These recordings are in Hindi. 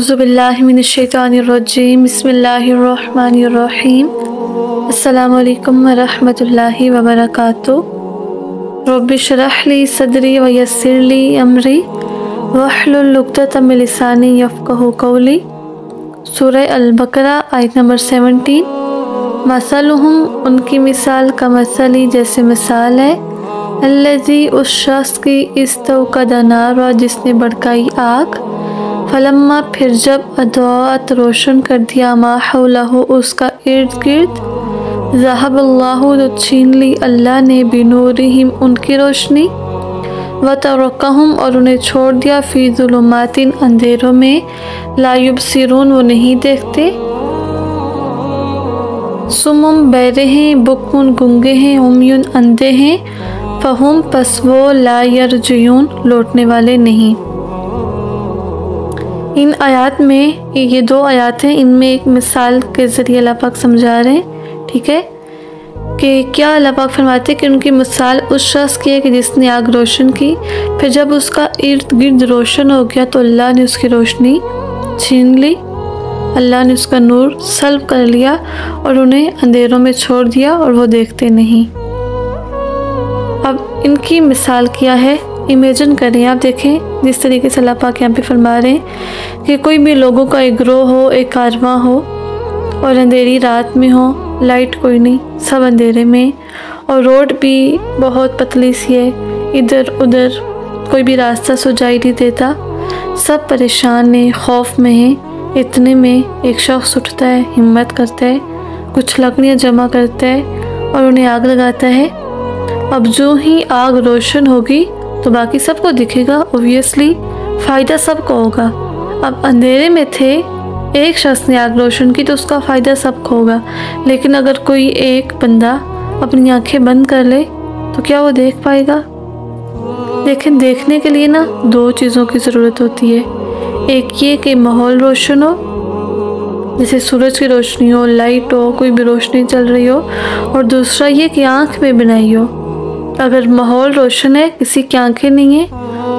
औज़ुबिल्लाहि मिनश्शैतानिर्रजीम बिस्मिल्लाहिर्रहमानिर्रहीम अस्सलामु अलैकुम वरहमतुल्लाहि वबरकातुहू। रब्बि इश्रह ली सदरी व यस्सिर ली अमरी वहलुल उक़दतम मिन लिसानी यफ़क़हू क़ौली। सूरह अल-बक़रा आयत नंबर 17। मसलुहुम उनकी मिसाल का मसली जैसे मिसाल है अल्लज़ी उस शख्स की इस्तौक़दा नारा जिसने भड़काई आग फलम्मा फिर जब अदौअत रोशन कर दिया मा हौलहु उसका इर्द गिर्द ज़हबल्लाहु तो छीन ली अल्लाह ने बिनूरिहिम उनकी रोशनी व तरकहुम और उन्हें छोड़ दिया फ़ी ज़ुलुमातिन अंधेरों में ला युबसिरून वो नहीं देखते। सुमुम बहरे हैं बुक्मुन गूंगे हैं उम्युन अंधे हैं फ़हुम पस वो ला यरजुयून लौटने वाले नहीं। इन आयात में ये दो आयात हैं, इनमें एक मिसाल के ज़रिए अल्लाह पाक समझा रहे हैं, ठीक है, कि क्या अल्लाह पाक फरमाते हैं कि उनकी मिसाल उस शख्स की है कि जिसने आग रोशन की, फिर जब उसका इर्द गिर्द रोशन हो गया तो अल्लाह ने उसकी रोशनी छीन ली, अल्लाह ने उसका नूर सल्ब कर लिया और उन्हें अंधेरों में छोड़ दिया और वो देखते नहीं। अब इनकी मिसाल क्या है, इमेजिन करें, आप देखें जिस तरीके से अल्लाह पाक यहाँ पे फरमा रहे हैं कि कोई भी लोगों का एक ग्रोह हो, एक कारवां हो और अंधेरी रात में हो, लाइट कोई नहीं, सब अंधेरे में और रोड भी बहुत पतली सी है, इधर उधर कोई भी रास्ता सुझाई नहीं देता, सब परेशान हैं, खौफ में हैं। इतने में एक शख्स उठता है, हिम्मत करता है, कुछ लकड़ियाँ जमा करता है और उन्हें आग लगाता है। अब जो ही आग रोशन होगी तो बाकी सबको दिखेगा, ओबियसली फ़ायदा सबको होगा। अब अंधेरे में थे, एक शख्स ने आग रोशन की तो उसका फ़ायदा सबको होगा, लेकिन अगर कोई एक बंदा अपनी आंखें बंद कर ले तो क्या वो देख पाएगा? लेकिन देखने के लिए ना दो चीज़ों की ज़रूरत होती है, एक ये कि माहौल रोशन हो, जैसे सूरज की रोशनी हो, लाइट हो, कोई भी रोशनी चल रही हो, और दूसरा ये कि आँख में बनाई हो। अगर माहौल रोशन है, किसी की आंखें नहीं है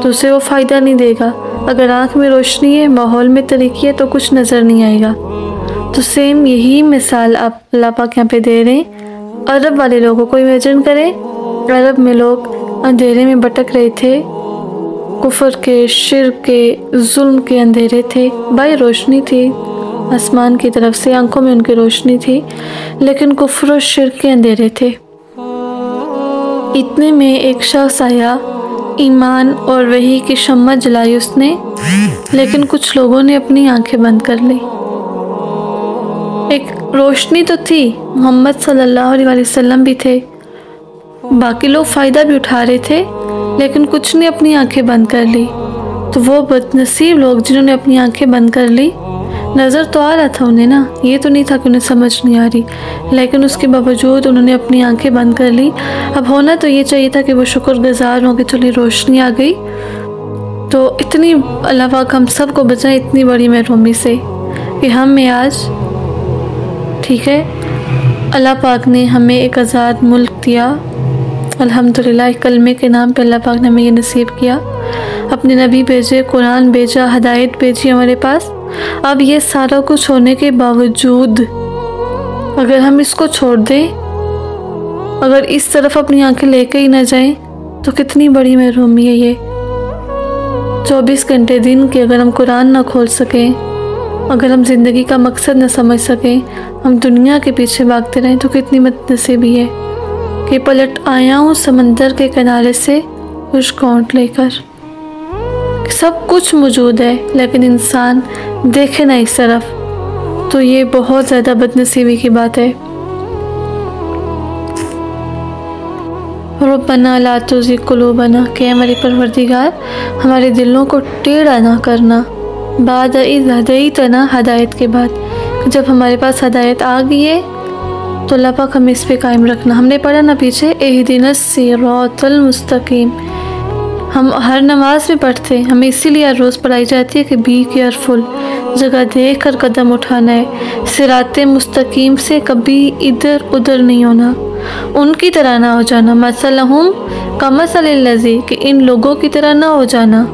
तो उसे वो फ़ायदा नहीं देगा। अगर आँख में रोशनी है, माहौल में तरीक़ी है तो कुछ नज़र नहीं आएगा। तो सेम यही मिसाल आप अल्लाह पाक यहाँ पे दे रहे हैं। अरब वाले लोगों को इमेजिन करें, अरब में लोग अंधेरे में भटक रहे थे, कुफर के, शिर्क के, जुल्म के अंधेरे थे। भाई रोशनी थी आसमान की तरफ से, आंखों में उनकी रोशनी थी, लेकिन कुफर और शिर्क के अंधेरे थे। इतने में एक शख्स आया, ईमान और वही की शम्मा जलाई उसने, लेकिन कुछ लोगों ने अपनी आंखें बंद कर ली। एक रोशनी तो थी, मोहम्मद सल्लल्लाहु अलैहि वसल्लम भी थे, बाकी लोग फ़ायदा भी उठा रहे थे, लेकिन कुछ ने अपनी आंखें बंद कर ली। तो वो बदनसीब लोग जिन्होंने अपनी आंखें बंद कर ली, नज़र तो आ रहा था उन्हें ना, ये तो नहीं था कि उन्हें समझ नहीं आ रही, लेकिन उसके बावजूद उन्होंने अपनी आंखें बंद कर ली। अब होना तो ये चाहिए था कि वो शुक्रगुज़ार हों कि चलिए रोशनी आ गई। तो इतनी अल्लाह पाक हम सब को बचाए इतनी बड़ी महरूमी से कि हमें आज, ठीक है, अल्लाह पाक ने हमें एक आज़ाद मुल्क दिया, अल्हम्दुलिल्लाह। कलमे के नाम पे अल्लाह पाक ने हमें ये नसीब किया, अपने नबी भेजे, कुरान भेजा, हदायत भेजी हमारे पास। अब ये सारा कुछ होने के बावजूद अगर हम इसको छोड़ दें, अगर इस तरफ अपनी आंखें लेके ही ना जाएं, तो कितनी बड़ी महरूमी है ये। 24 घंटे दिन के अगर हम कुरान ना खोल सकें, अगर हम ज़िंदगी का मकसद ना समझ सकें, हम दुनिया के पीछे भागते रहें, तो कितनी बदनसीबी है कि पलट आया हूँ समंदर के किनारे से कुछ घोंट लेकर। सब कुछ मौजूद है लेकिन इंसान देखे ना इस तरफ, तो ये बहुत ज़्यादा बदनसीबी की बात है। रब्बना ला तुज़िग़ क़ुलूबना, कि हमारे परवरदिगार हमारे दिलों को टेढ़ा ना करना, बाद इज़ हदैतना, हदायत के बाद जब हमारे पास हदायत आ गई है तो अल्लाह पाक हमें इस पे कायम रखना। हमने पढ़ा ना पीछे, इहदिनस सिरातल मुस्तकीम, हम हर नमाज में पढ़ते हैं, हमें इसीलिए हर रोज़ पढ़ाई जाती है कि बी केयरफुल, जगह देख कर कदम उठाना है, सिराते मुस्तकीम से कभी इधर उधर नहीं होना, उनकी तरह ना हो जाना। मसलहुम कमसलिल लज़ी, कि इन लोगों की तरह ना हो जाना।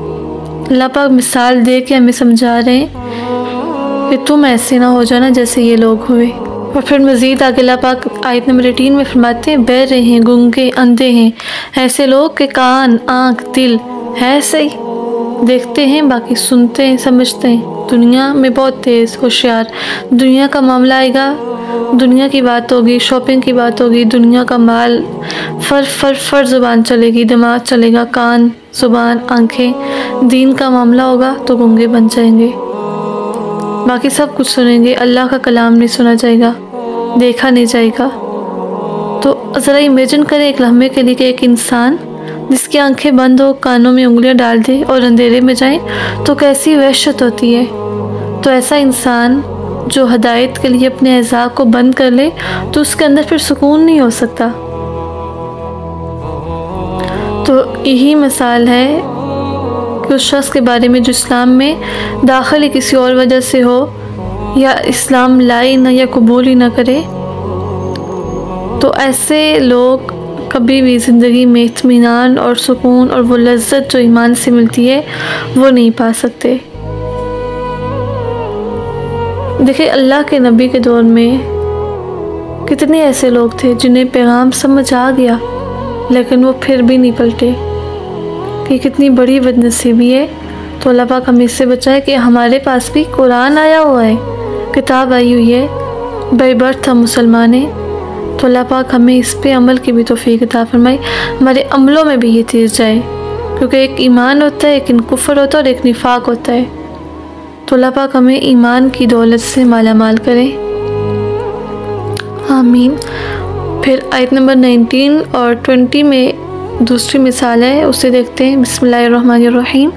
अल्लाह पाक मिसाल दे के हमें समझा रहे हैं कि तुम ऐसे ना हो जाना जैसे ये लोग हुए। और फिर मज़ीद आगे अल्लाह पाक आयत नंबर 18 में फरमाते हैं, बहरे हैं, गूंगे, अंधे हैं, ऐसे लोग के कान, आँख, दिल है सही, देखते हैं, बाकी सुनते हैं, समझते हैं, दुनिया में बहुत तेज़ होशियार। दुनिया का मामला आएगा, दुनिया की बात होगी, शॉपिंग की बात होगी, दुनिया का माल, फर ज़ुबान चलेगी, दिमाग चलेगा, कान, ज़ुबान, आँखें। दीन का मामला होगा तो गूंगे बन जाएंगे, बाकी सब कुछ सुनेंगे, अल्लाह का कलाम नहीं सुना जाएगा, देखा नहीं जाएगा। तो ज़रा इमेजिन करें एक लम्हे के लिए कि एक इंसान जिसकी आंखें बंद हो, कानों में उंगलियां डाल दे और अंधेरे में जाए तो कैसी वहशत होती है। तो ऐसा इंसान जो हदायत के लिए अपने अज़ा को बंद कर ले तो उसके अंदर फिर सुकून नहीं हो सकता। तो यही मिसाल है कि उस शख्स के बारे में जो इस्लाम में दाखिल किसी और वजह से हो, या इस्लाम लाए ना या कबूल ही ना करे, तो ऐसे लोग कभी भी ज़िंदगी में इत्मीनान और सुकून और वो लज्जत जो ईमान से मिलती है वो नहीं पा सकते। देखिए अल्लाह के नबी के दौर में कितने ऐसे लोग थे जिन्हें पैगाम समझ आ गया लेकिन वो फिर भी नहीं पलटे, कि कितनी बड़ी बदनसीबी है। तो अल्लाह पाक हमें इससे बचाए कि हमारे पास भी कुरान आया हुआ है, किताब आई हुई है, बाय बर्थ हम मुसलमान हैं। तो अल्लाह पाक हमें इस पे अमल की भी तौफीक अता फरमाए, हमारे अमलों में भी ये चीज़ जाए, क्योंकि एक ईमान होता है, एक कुफ्र होता है और एक निफाक होता है। तो अल्लाह पाक हमें ईमान की दौलत से माला माल करें, आमीन। फिर आयत नंबर 19 और 20 में दूसरी मिसाल है, उसे देखते हैं। बिस्मिल्लाहिर्रहमानिर्रहीम।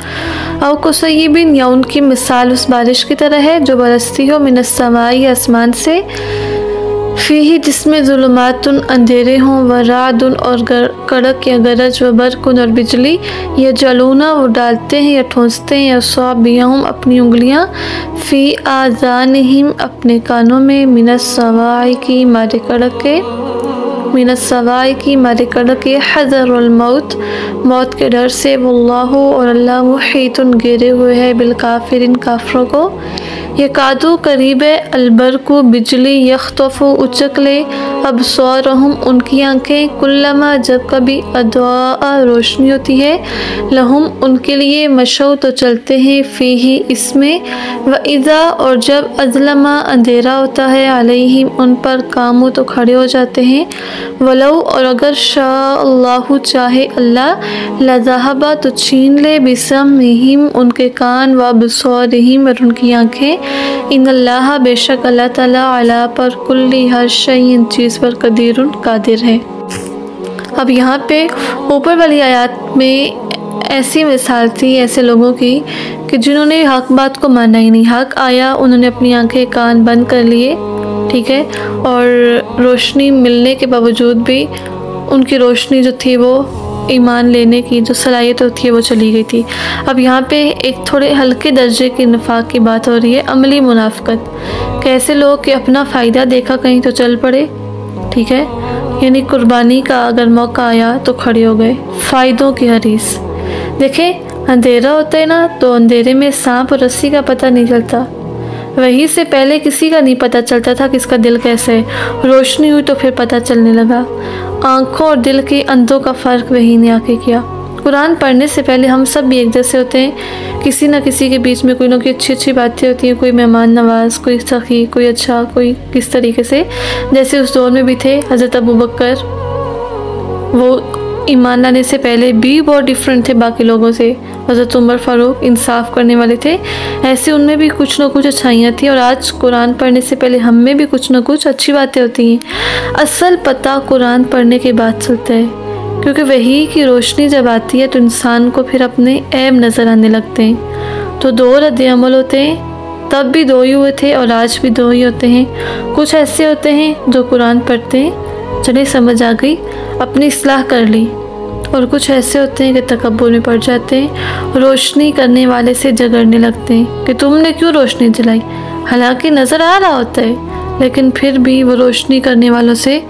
औ कुसय्यिबिन, या उनकी मिसाल उस बारिश की तरह है जो बरसती हो मिनस्समाई, आसमान से, फ़ीही, जिसमें ज़ुलुमातुन, अंधेरे हों, व रादुन, और कड़क या गरज, व बरकुन, और बिजली, या जलूना, वो डालते हैं या ठोंसते हैं, या स्वाबियहुम, अपनी उंगलियां, फ़ी आज़ानिहिम, अपने कानों में, मिनस्सवाई की, मारे कड़क के, मिनस्सवाई की, मारे कड़क के, हज़रुल मौत, मौत के डर से, वल्लाहु, और अल्लाह मुहीतुन, घेरे हुए है, बिलकाफिरिन, काफरों को, ये कादू, करीब है, अलबरकु, बिजली, यख्तफु, उचक ले, अबसारहुम, उनकी आँखें, कुल्लमा, जब कभी, अदवा, रोशनी होती है, लहुम, उनके लिए, मशौ, तो चलते हैं, फ़ीही, इसमें, व इज़ा, और जब, अज़लमा, अंधेरा होता है, अलैहिम, उन पर, कामू, तो खड़े हो जाते हैं, वलौ, और अगर शाह अल्लाहु, चाहे अल्लाह, लज़हबा, तो छीन ले, बिसमिहिम, उनके कान, व अबसारिहिम, और उनकी आँखें, इन्नल्लाह, बेशक अल्लाह ताला, अला, पर, कुल्ली, हर शैइन, चीज़ पर, कदीरुन, कादिर है। अब यहाँ पे ऊपर वाली आयत में ऐसी मिसाल थी ऐसे लोगों की कि जिन्होंने हक बात को माना ही नहीं। हक आया, उन्होंने अपनी आंखें कान बंद कर लिए, ठीक है, और रोशनी मिलने के बावजूद भी उनकी रोशनी जो थी वो ईमान लेने की जो सलाहियत होती है वो चली गई थी। अब यहाँ पे एक थोड़े हल्के दर्जे की निफाक की बात हो रही है, अमली मुनाफिकत। कैसे लोग कि अपना फ़ायदा देखा कहीं तो चल पड़े, ठीक है, यानी कुर्बानी का अगर मौका आया तो खड़े हो गए, फ़ायदों की हरीस। देखें अंधेरा होता है ना, तो अंधेरे में सांप और रस्सी का पता नहीं चलता, वही से पहले किसी का नहीं पता चलता था किसका दिल कैसे है। रोशनी हुई तो फिर पता चलने लगा। आँखों और दिल के अंधों का फ़र्क वही ने आके किया। कुरान पढ़ने से पहले हम सब भी एक जैसे होते हैं, किसी न किसी के बीच में कोई ना कोई अच्छी अच्छी बातें होती हैं, कोई मेहमान नवाज, कोई सखी, कोई अच्छा, कोई किस तरीके से, जैसे उस दौर में भी थे हज़रत अबू बकर, वो ईमान लाने से पहले भी बहुत डिफरेंट थे बाकी लोगों से। हज़रत उमर फ़ारूक इंसाफ करने वाले थे, ऐसे उनमें भी कुछ ना कुछ अच्छाइयाँ थी। और आज कुरान पढ़ने से पहले हम में भी कुछ ना कुछ अच्छी बातें होती हैं। असल पता कुरान पढ़ने के बाद चलता है, क्योंकि वही की रोशनी जब आती है तो इंसान को फिर अपने ऐब नज़र आने लगते हैं। तो दो रद्द अमल होते हैं, तब भी दो ही हुए थे और आज भी दो ही होते हैं। कुछ ऐसे होते हैं जो कुरान पढ़ते हैं, चले समझ आ गई, अपनी इस्लाह कर ली, और कुछ ऐसे होते हैं कि तकब्बुर में पड़ जाते हैं, रोशनी करने वाले से झगड़ने लगते हैं कि तुमने क्यों रोशनी जलाई, हालांकि नज़र आ रहा होता है, लेकिन फिर भी वो रोशनी करने वालों से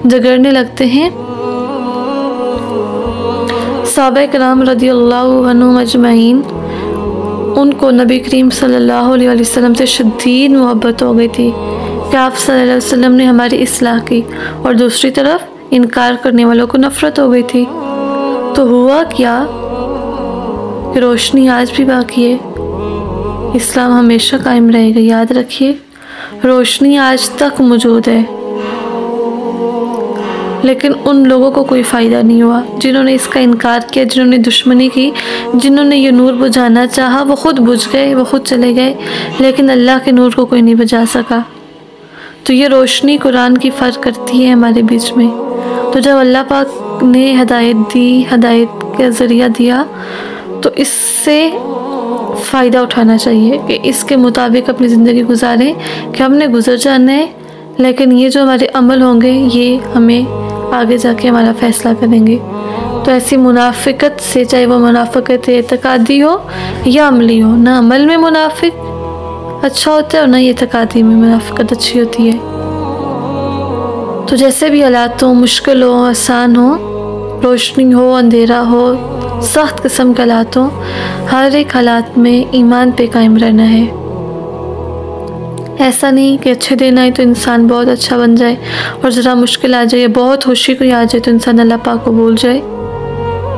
झगड़ने लगते हैं। सहाबा किराम रज़ियल्लाहु अन्हुम अजमईन उनको नबी करीम सल्लल्लाहु अलैहि वसल्लम से शदीद मोहब्बत हो गई थी कि आप सल्लल्लाहु अलैहि वसल्लम ने हमारी इस्लाह की, और दूसरी तरफ इनकार करने वालों को नफ़रत हो गई थी। तो हुआ क्या कि रोशनी आज भी बाकी है, इस्लाम हमेशा कायम रहेगा। याद रखिए, रोशनी आज तक मौजूद है, लेकिन उन लोगों को कोई फ़ायदा नहीं हुआ जिन्होंने इसका इनकार किया, जिन्होंने दुश्मनी की, जिन्होंने ये नूर बुझाना चाहा। वो खुद बुझ गए, वो खुद चले गए, लेकिन अल्लाह के नूर को कोई नहीं बुझा सका। तो ये रोशनी कुरान की फ़र्क करती है हमारे बीच में। तो जब अल्लाह पाक ने हदायत दी, हदायत का ज़रिया दिया, तो इससे फ़ायदा उठाना चाहिए कि इसके मुताबिक अपनी ज़िंदगी गुजारें कि हमने गुजर जाना है, लेकिन ये जो हमारे अमल होंगे ये हमें आगे जाके हमारा फ़ैसला करेंगे। तो ऐसी मुनाफिकत से, चाहे वो मुनाफिकत एतकादी हो या अमली हो, ना अमल में मुनाफिक अच्छा होता है और ना ये एतकादी में मुनाफिकत अच्छी होती है। तो जैसे भी हालात हो, मुश्किल हो, आसान हो, रोशनी हो, अंधेरा हो, सख्त किस्म के हालात हो, हर एक हालात में ईमान पे कायम रहना है। ऐसा नहीं कि अच्छे दिन आए तो इंसान बहुत अच्छा बन जाए और ज़रा मुश्किल आ जाए, बहुत खुशी कोई आ जाए तो इंसान अल्लाह पाक को भूल जाए।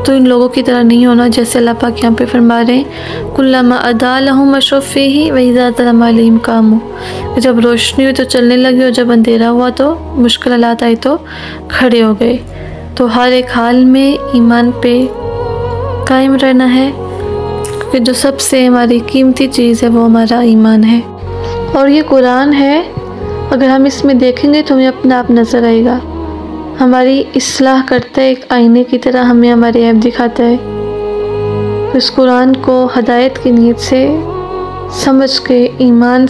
तो इन लोगों की तरह नहीं होना, जैसे अल्लाह पाक यहाँ पे फरमा रहे हैं, कुल्लमा अदा लहुम मशफ़ीही व इज़ा ज़लमा अलैहिम कामू। जब रोशनी हुई तो चलने लगे, और जब अंधेरा हुआ तो मुश्किल हालात आई तो खड़े हो गए। तो हर एक हाल में ईमान पे कायम रहना है, क्योंकि जो सबसे हमारी कीमती चीज़ है वो हमारा ईमान है। और ये कुरान है, अगर हम इसमें देखेंगे तो हमें अपना आप नज़र आएगा, हमारी इस्लाह करता है, एक आईने की तरह हमें हमारे ऐब दिखाता है। तो इस कुरान को हदायत की नीयत से समझ के ईमान